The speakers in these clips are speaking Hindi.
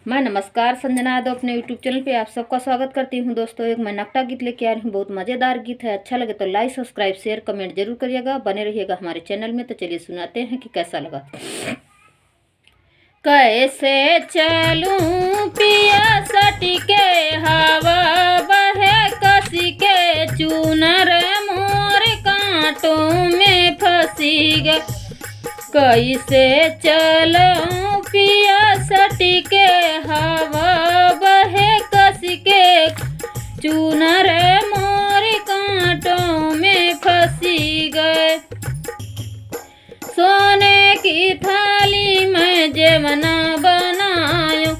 मैं नमस्कार संजना यादव अपने यूट्यूब चैनल पे आप सबका स्वागत करती हूं। दोस्तों एक मैं नकटा गीत लेके आ रही हूं, बहुत मज़ेदार गीत है। अच्छा लगे तो लाइक सब्सक्राइब शेयर कमेंट जरूर करिएगा, बने रहिएगा हमारे चैनल में। तो चलिए सुनाते हैं कि कैसा लगा। कैसे चलूं पिया सटी के हवा बहे कसी के, चूनर मोर कांटों में फंसी गए। कैसे चलूं पिया सटी के हवा बहे कसी के, चूनर मोर कांटों में फंसी गए। सोने की थाली में जेवना बनायो,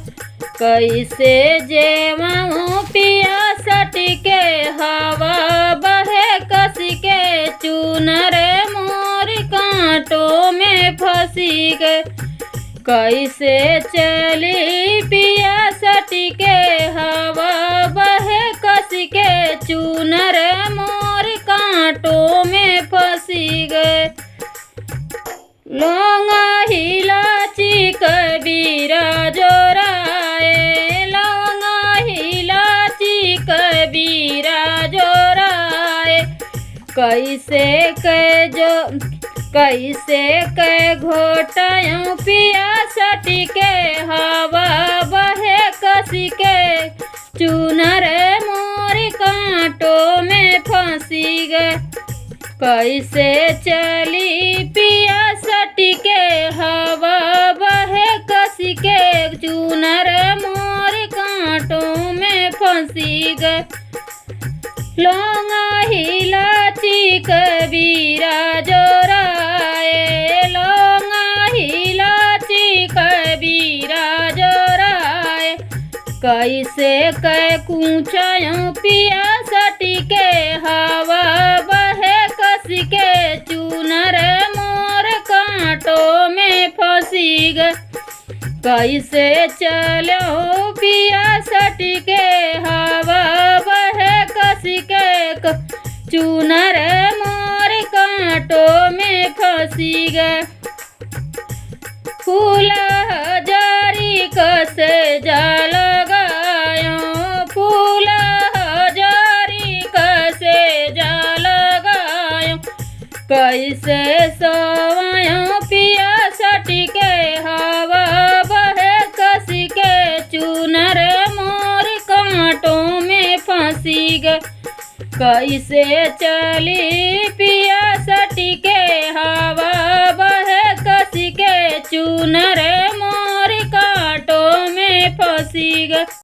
कैसे जेवाऊं पिया सटी के हवा बहे कसी के, चूनर मोर कांटों में फंसी गए। कैसे चली पिया सटी के हवा बहे कसी के, चूनर मोर कांटों में फंसी गए। लौंगा इलायची कबीरा जोराए, लौंगा इलायची कबीरा जोराए। कैसे के घोटायूं पिया सटी के हवा बहे कसी के, चूनर मोर कांटों में फंसी गए। कैसे चली पिया सटी के हवा बहे कसी के, चूनर मोर कांटों में फंसी गए। लौंगा इलायची कबीरा जोराए, लौंगा इलायची कबीरा जोराए। कैसे कै कूचायूं पिया सटी के हवा बहे कसी के, चूनर मोर कांटों में फंसी गए। कैसे चलो पिया सटी के हवा बहे कसी के, चूनर मोर कांटों में फंसी गए। फूला जारी कसे जा लगायो, फूला जारी कसे जा लगायो। कैसे सोवायो पिया सटी के हवा बहे कसी के, चूनर मोर कांटों में फंसी गए। कैसे चली पिया सटी के हवा बहे कसी के, चूनर मोर कांटों में फंसी गए।